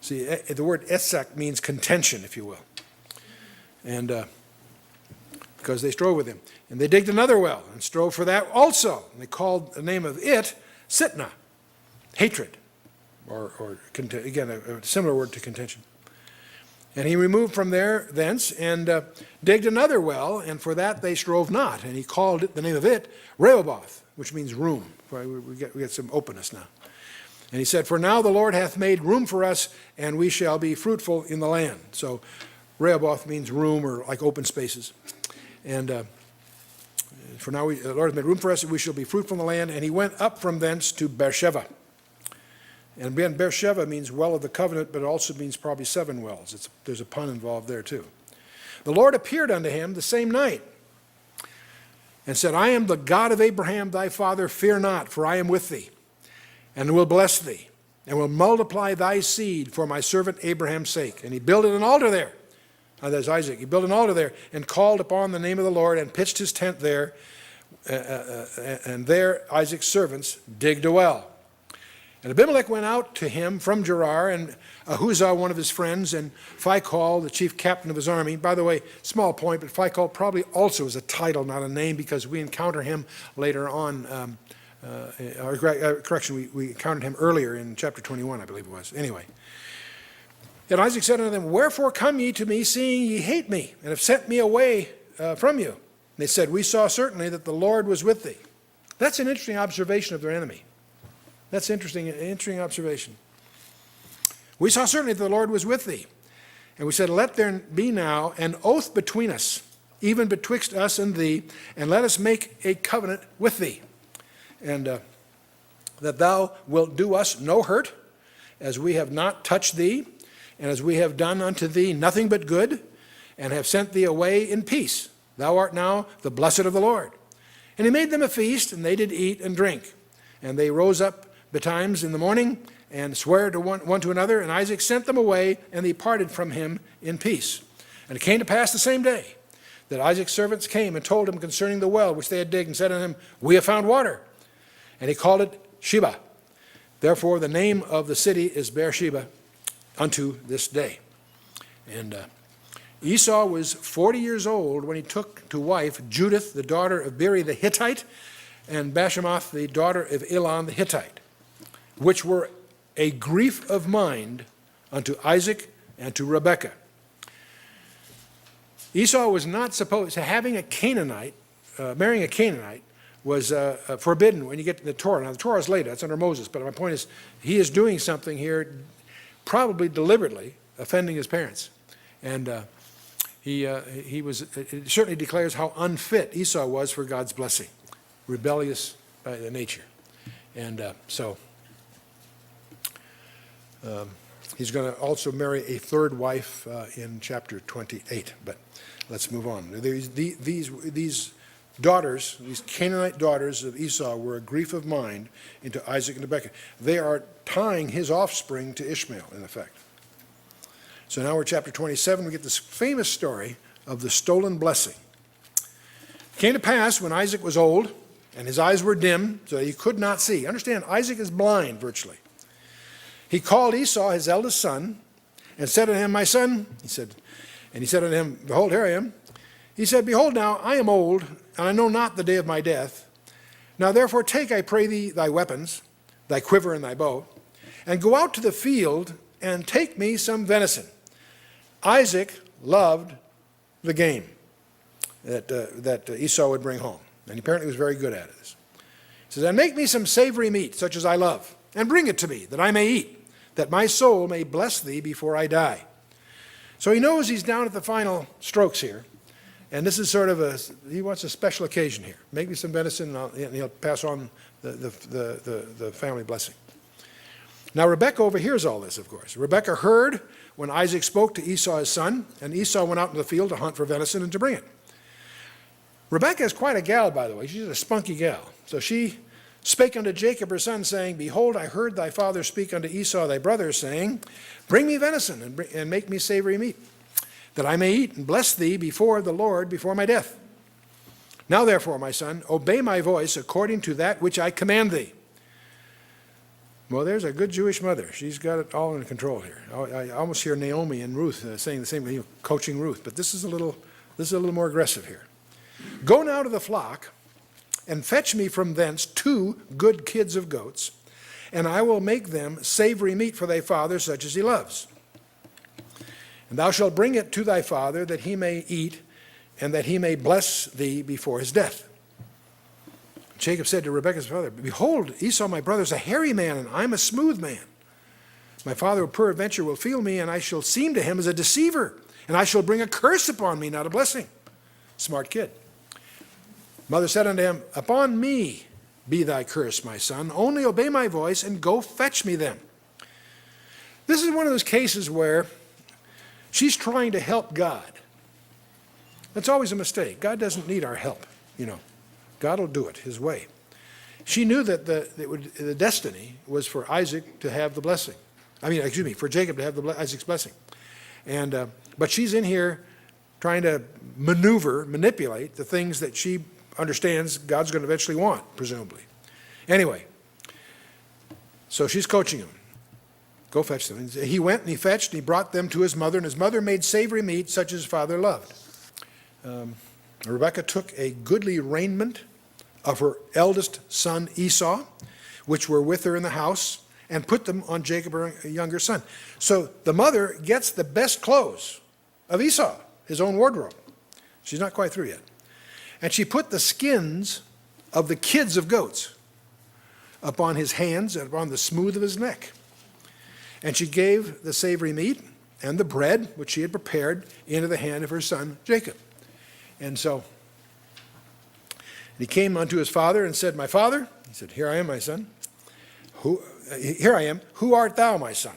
see, the word Itzhak means contention, if you will. And because they strove with him. And they digged another well and strove for that also. And they called the name of it Sitnah, hatred, or again, a similar word to contention. And he removed from thence and digged another well, and for that they strove not. And he called it, the name of it, Rehoboth, which means room. We get some openness now. And he said, for now the Lord hath made room for us, and we shall be fruitful in the land. So Rehoboth means room, or like open spaces. And for now the Lord hath made room for us, and we shall be fruitful in the land. And he went up from thence to Beersheba. And again, Beersheba means well of the covenant, but it also means probably 7 wells. There's a pun involved there too. The Lord appeared unto him the same night and said, I am the God of Abraham thy father, fear not, for I am with thee, and will bless thee, and will multiply thy seed for my servant Abraham's sake. And he builded an altar there. That's Isaac. He built an altar there and called upon the name of the Lord and pitched his tent there. And there Isaac's servants digged a well. And Abimelech went out to him from Gerar, and Ahuzah, one of his friends, and Phicol, the chief captain of his army. By the way, small point, but Phicol probably also is a title, not a name, because we encounter him later on. We encountered him earlier in chapter 21, I believe it was. Anyway. And Isaac said unto them, wherefore come ye to me, seeing ye hate me, and have sent me away from you? And they said, we saw certainly that the Lord was with thee. That's an interesting observation of their enemy. That's an interesting observation. We saw certainly that the Lord was with thee. And we said, let there be now an oath between us, even betwixt us and thee, and let us make a covenant with thee. And that thou wilt do us no hurt, as we have not touched thee, and as we have done unto thee nothing but good, and have sent thee away in peace. Thou art now the blessed of the Lord. And he made them a feast, and they did eat and drink. And they rose up betimes in the morning, and sware to one to another, and Isaac sent them away, and they parted from him in peace. And it came to pass the same day, that Isaac's servants came and told him concerning the well which they had digged, and said unto him, We have found water. And he called it Sheba. Therefore the name of the city is Beersheba unto this day. And Esau was 40 years old when he took to wife Judith, the daughter of Beeri the Hittite, and Bashemoth, the daughter of Elon the Hittite, which were a grief of mind unto Isaac and to Rebekah. Esau was not supposed to, having a Canaanite, marrying a Canaanite was forbidden when you get to the Torah. Now the Torah is later, that's under Moses, but my point is he is doing something here, probably deliberately offending his parents. And he was, it certainly declares how unfit Esau was for God's blessing, rebellious by nature. And so he's going to also marry a third wife in chapter 28, but let's move on. These daughters, these Canaanite daughters of Esau were a grief of mind into Isaac and Rebekah. They are tying his offspring to Ishmael, in effect. So now we're chapter 27. We get this famous story of the stolen blessing. It came to pass when Isaac was old, and his eyes were dim, so that he could not see. Understand, Isaac is blind, virtually. He called Esau, his eldest son, and said unto him, My son, he said unto him, Behold, here I am. He said, Behold now, I am old, and I know not the day of my death. Now therefore take, I pray thee, thy weapons, thy quiver and thy bow, and go out to the field, and take me some venison. Isaac loved the game that Esau would bring home, and he apparently was very good at it. He says, And make me some savory meat, such as I love, and bring it to me, that I may eat, that my soul may bless thee before I die. So he knows he's down at the final strokes here. And this is sort of he wants a special occasion here. Make me some venison, and he'll pass on the family blessing. Now Rebekah overhears all this, of course. Rebekah heard when Isaac spoke to Esau his son, and Esau went out into the field to hunt for venison and to bring it. Rebekah is quite a gal, by the way. She's a spunky gal. So she spake unto Jacob her son, saying, Behold, I heard thy father speak unto Esau thy brother, saying, Bring me venison, and make me savory meat, that I may eat and bless thee before the Lord before my death. Now therefore, my son, obey my voice according to that which I command thee. Well, there's a good Jewish mother. She's got it all in control here. I almost hear Naomi and Ruth saying the same thing, coaching Ruth, but this is a little more aggressive here. Go now to the flock, and fetch me from thence 2 good kids of goats, and I will make them savory meat for thy father, such as he loves. And thou shalt bring it to thy father, that he may eat, and that he may bless thee before his death. Jacob said to Rebekah's father, Behold, Esau my brother is a hairy man, and I am a smooth man. My father peradventure will feel me, and I shall seem to him as a deceiver, and I shall bring a curse upon me, not a blessing. Smart kid. Mother said unto him, Upon me be thy curse, my son. Only obey my voice, and go fetch me them. This is one of those cases where she's trying to help God. That's always a mistake. God doesn't need our help, God will do it his way. She knew that the destiny was for Isaac to have the blessing. For Jacob to have Isaac's blessing. But she's in here trying to manipulate the things that she understands God's going to eventually want, presumably. Anyway, so she's coaching him. Go fetch them. And he went and he fetched, and he brought them to his mother, and his mother made savory meat such as his father loved. Rebekah took a goodly raiment of her eldest son Esau, which were with her in the house, and put them on Jacob, her younger son. So the mother gets the best clothes of Esau, his own wardrobe. She's not quite through yet. And she put the skins of the kids of goats upon his hands and upon the smooth of his neck. And she gave the savory meat and the bread, which she had prepared, into the hand of her son Jacob. And so he came unto his father and said, My father? He said, Here I am, my son. here I am, who art thou, my son?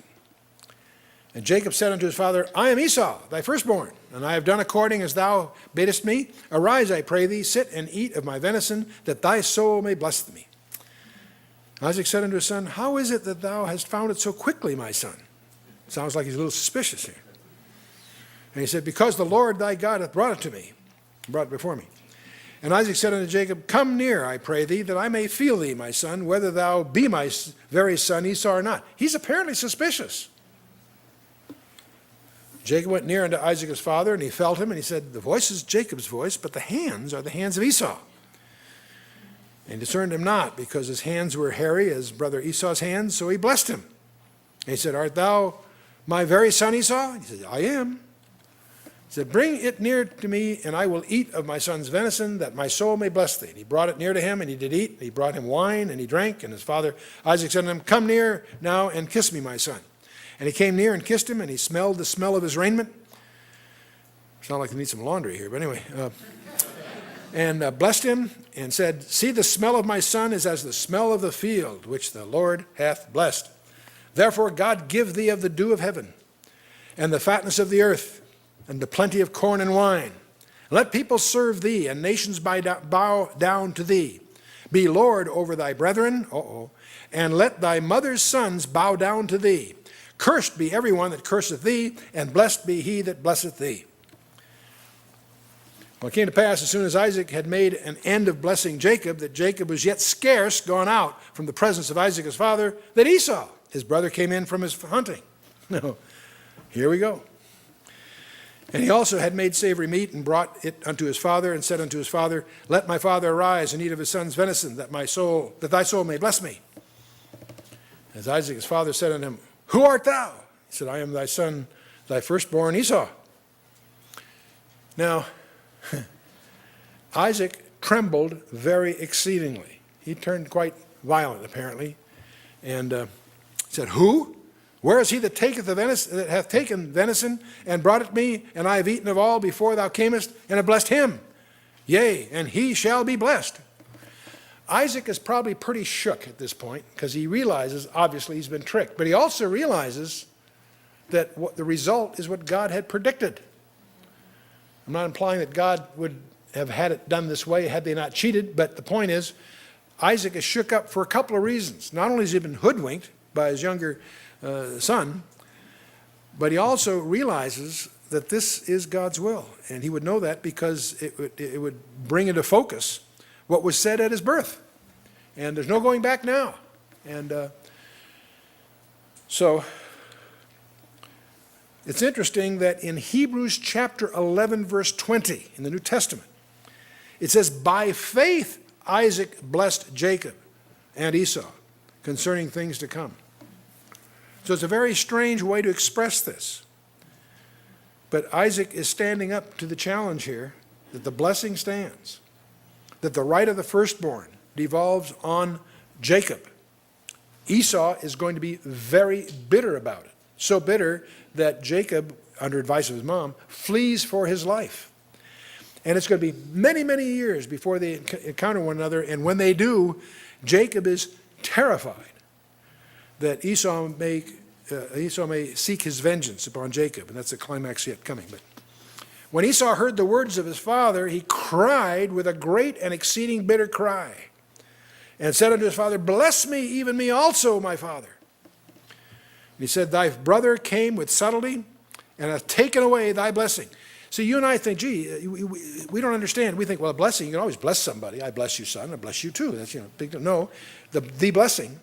And Jacob said unto his father, I am Esau, thy firstborn, and I have done according as thou biddest me. Arise, I pray thee, sit and eat of my venison, that thy soul may bless me. Isaac said unto his son, how is it that thou hast found it so quickly, my son? Sounds like he's a little suspicious here. And he said, because the Lord thy God hath brought it to me, brought it before me. And Isaac said unto Jacob, come near, I pray thee, that I may feel thee, my son, whether thou be my very son Esau or not. He's apparently suspicious. Jacob went near unto Isaac his father, and he felt him, and he said, the voice is Jacob's voice, but the hands are the hands of Esau. And he discerned him not, because his hands were hairy as brother Esau's hands, so he blessed him. And he said, art thou my very son Esau? And he said, I am. He said, bring it near to me, and I will eat of my son's venison, that my soul may bless thee. And he brought it near to him, and he did eat. And he brought him wine, and he drank. And his father Isaac said to him, come near now and kiss me, my son. And he came near and kissed him, and he smelled the smell of his raiment. Sound like they need some laundry here, but anyway. And blessed him, and said, see, the smell of my son is as the smell of the field, which the Lord hath blessed. Therefore God give thee of the dew of heaven, and the fatness of the earth, and the plenty of corn and wine. Let people serve thee, and nations bow down to thee. Be Lord over thy brethren, and let thy mother's sons bow down to thee. Cursed be everyone that curseth thee, and blessed be he that blesseth thee. Well, it came to pass, as soon as Isaac had made an end of blessing Jacob, that Jacob was yet scarce gone out from the presence of Isaac his father, that Esau, his brother, came in from his hunting. No, here we go. And he also had made savory meat, and brought it unto his father, and said unto his father, let my father arise and eat of his son's venison, that thy soul may bless me. As Isaac his father said unto him, who art thou? He said, I am thy son, thy firstborn Esau. Now, Isaac trembled very exceedingly. He turned quite violent, apparently, and said, who? Where is he that taketh the venison, that hath taken venison, and brought it me, and I have eaten of all before thou camest, and have blessed him? Yea, and he shall be blessed. Isaac is probably pretty shook at this point, because he realizes, obviously, he's been tricked. But he also realizes that the result is what God had predicted. I'm not implying that God would have had it done this way had they not cheated, but the point is, Isaac is shook up for a couple of reasons. Not only has he been hoodwinked by his younger son, but he also realizes that this is God's will. And he would know that because it would bring into focus what was said at his birth. And there's no going back now. And so it's interesting that in Hebrews chapter 11, verse 20 in the New Testament, it says, by faith Isaac blessed Jacob and Esau concerning things to come. So it's a very strange way to express this. But Isaac is standing up to the challenge here that the blessing stands, that the right of the firstborn devolves on Jacob. Esau is going to be very bitter about it. So bitter that Jacob, under advice of his mom, flees for his life. And it's going to be many, many years before they encounter one another. And when they do, Jacob is terrified that Esau may seek his vengeance upon Jacob. And that's the climax yet coming. But when Esau heard the words of his father, he cried with a great and exceeding bitter cry, and said unto his father, bless me, even me also, my father. And he said, thy brother came with subtlety, and hath taken away thy blessing. So you and I think, gee, we don't understand. We think, well, a blessing, you can always bless somebody. I bless you, son. I bless you, too. That's, big deal. No, the blessing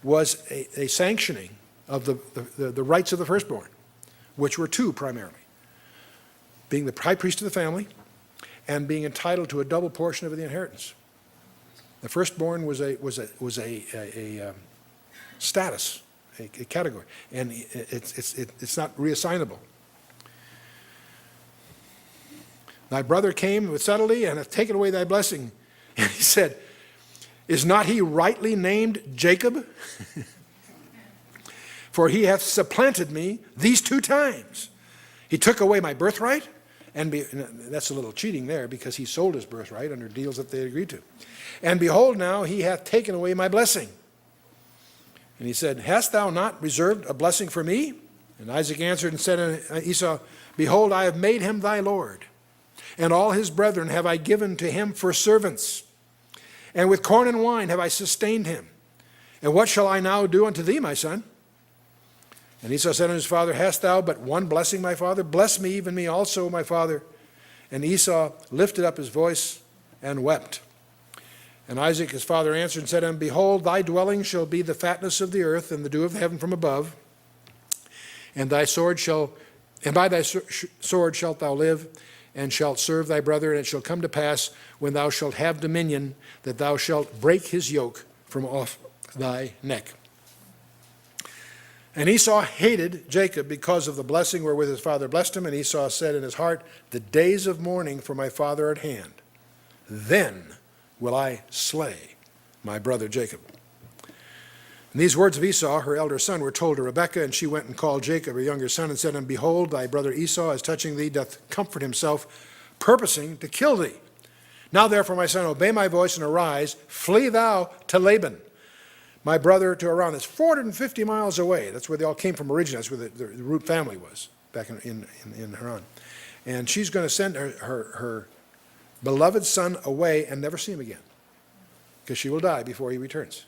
was a sanctioning of the rights of the firstborn, which were two primarily. Being the high priest of the family, and being entitled to a double portion of the inheritance. The firstborn was a status, a category, and it's not reassignable. Thy brother came with subtlety and hath taken away thy blessing. And he said, is not he rightly named Jacob? For he hath supplanted me these 2 times. He took away my birthright, and that's a little cheating there, because he sold his birthright under deals that they agreed to. And behold, now he hath taken away my blessing. And he said, hast thou not reserved a blessing for me? And Isaac answered and said unto Esau, behold, I have made him thy lord, and all his brethren have I given to him for servants. And with corn and wine have I sustained him. And what shall I now do unto thee, my son? And Esau said unto his father, hast thou but one blessing, my father? Bless me, even me also, my father. And Esau lifted up his voice and wept. And Isaac his father answered and said unto him, behold, thy dwelling shall be the fatness of the earth and the dew of heaven from above. And by thy sword shalt thou live, and shalt serve thy brother. And it shall come to pass, when thou shalt have dominion, that thou shalt break his yoke from off thy neck. And Esau hated Jacob because of the blessing wherewith his father blessed him. And Esau said in his heart, the days of mourning for my father are at hand. Then will I slay my brother Jacob. And these words of Esau, her elder son, were told to Rebekah, and she went and called Jacob, her younger son, and said, and behold, thy brother Esau, as touching thee, doth comfort himself, purposing to kill thee. Now therefore, my son, obey my voice and arise, flee thou to Laban, my brother, to Haran. That's 450 miles away. That's where they all came from originally. That's where the root family was, back in Haran. And she's going to send her beloved son away and never see him again, because she will die before he returns.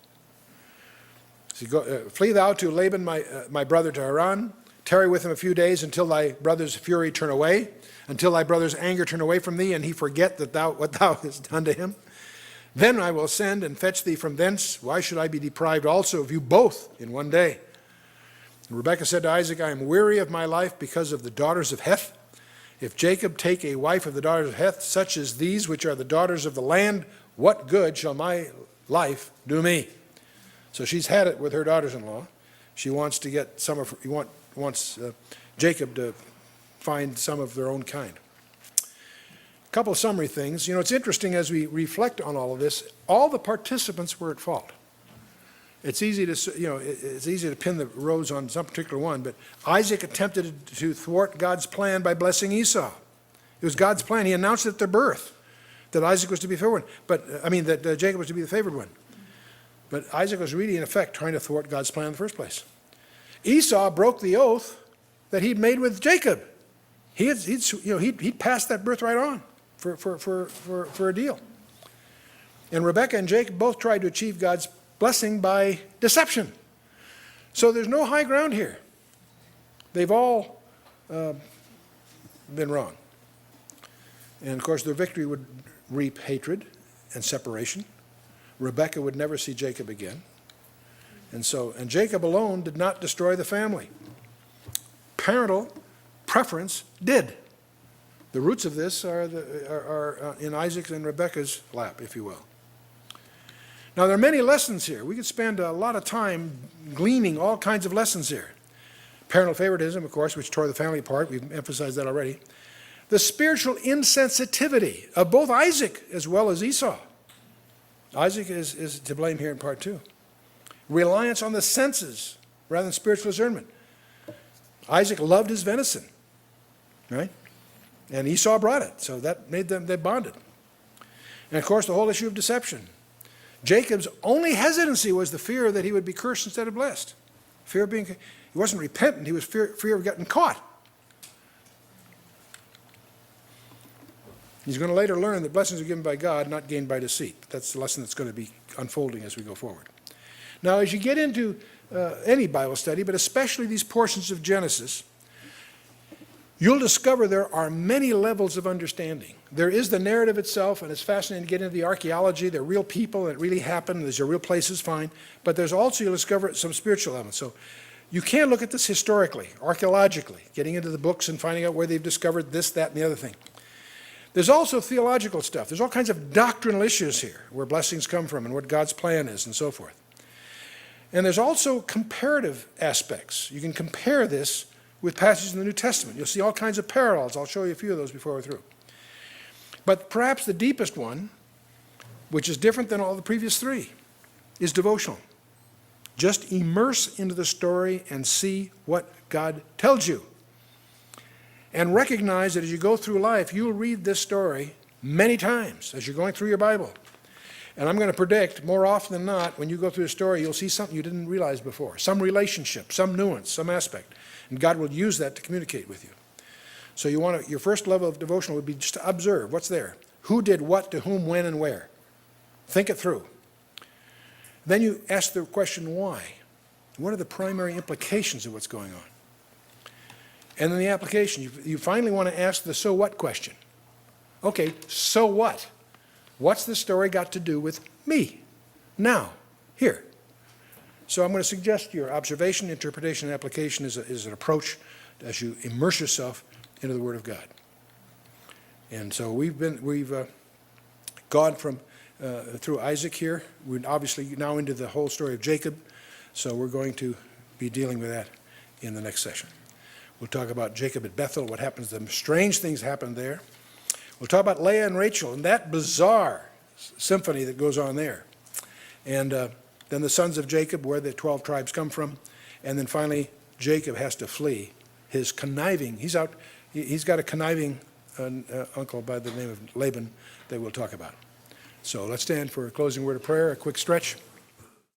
So flee thou to Laban, my brother, to Haran. Tarry with him a few days until thy brother's fury turn away, until thy brother's anger turn away from thee, and he forget what thou hast done to him. Then I will send and fetch thee from thence. Why should I be deprived also of you both in one day? And Rebekah said to Isaac, I am weary of my life because of the daughters of Heth. If Jacob take a wife of the daughters of Heth, such as these, which are the daughters of the land, what good shall my life do me? So she's had it with her daughters-in-law. She wants to get some of wants Jacob to find some of their own kind. A couple of summary things. It's interesting as we reflect on all of this, all the participants were at fault. It's easy to pin the rose on some particular one, but Isaac attempted to thwart God's plan by blessing Esau. It was God's plan. He announced at their birth that Isaac was to be the favored one, that Jacob was to be the favored one. But Isaac was really, in effect, trying to thwart God's plan in the first place. Esau broke the oath that he'd made with Jacob. He'd passed that birthright on for a deal. And Rebekah and Jacob both tried to achieve God's blessing by deception. So there's no high ground here. They've all been wrong. And of course, their victory would reap hatred and separation. Rebekah would never see Jacob again. And Jacob alone did not destroy the family. Parental preference did. The roots of this are in Isaac's and Rebekah's lap, if you will. Now, there are many lessons here. We could spend a lot of time gleaning all kinds of lessons here. Parental favoritism, of course, which tore the family apart. We've emphasized that already. The spiritual insensitivity of both Isaac as well as Esau. Isaac is to blame here in part two. Reliance on the senses rather than spiritual discernment. Isaac loved his venison, right? And Esau brought it, so that made them, they bonded. And of course, the whole issue of deception. Jacob's only hesitancy was the fear that he would be cursed instead of blessed. Fear of being, he wasn't repentant, he was fear of getting caught. He's going to later learn that blessings are given by God, not gained by deceit. That's the lesson that's going to be unfolding as we go forward. Now, as you get into any Bible study, but especially these portions of Genesis, you'll discover there are many levels of understanding. There is the narrative itself, and it's fascinating to get into the archaeology. They're real people, and it really happened. These are real places, fine. But there's also, you'll discover some spiritual elements. So you can look at this historically, archaeologically, getting into the books and finding out where they've discovered this, that, and the other thing. There's also theological stuff. There's all kinds of doctrinal issues here, where blessings come from and what God's plan is and so forth. And there's also comparative aspects. You can compare this with passages in the New Testament. You'll see all kinds of parallels. I'll show you a few of those before we're through. But perhaps the deepest one, which is different than all the previous three, is devotional. Just immerse into the story and see what God tells you. And recognize that as you go through life, you'll read this story many times as you're going through your Bible. And I'm going to predict, more often than not, when you go through the story, you'll see something you didn't realize before, some relationship, some nuance, some aspect. And God will use that to communicate with you. So your first level of devotional would be just to observe what's there. Who did what to whom, when, and where. Think it through. Then you ask the question, why? What are the primary implications of what's going on? And then the application, you finally want to ask the so what question. Okay, so what? What's the story got to do with me? Now, here. So I'm going to suggest your observation, interpretation, and application is an approach as you immerse yourself into the Word of God. And so we've gone from through Isaac here. We're obviously now into the whole story of Jacob. So we're going to be dealing with that in the next session. We'll talk about Jacob at Bethel, what happens, the strange things happened there. We'll talk about Leah and Rachel and that bizarre symphony that goes on there. And then the sons of Jacob, where the 12 tribes come from. And then finally, Jacob has to flee. His conniving, he's got a conniving uncle by the name of Laban that we'll talk about. So let's stand for a closing word of prayer, a quick stretch.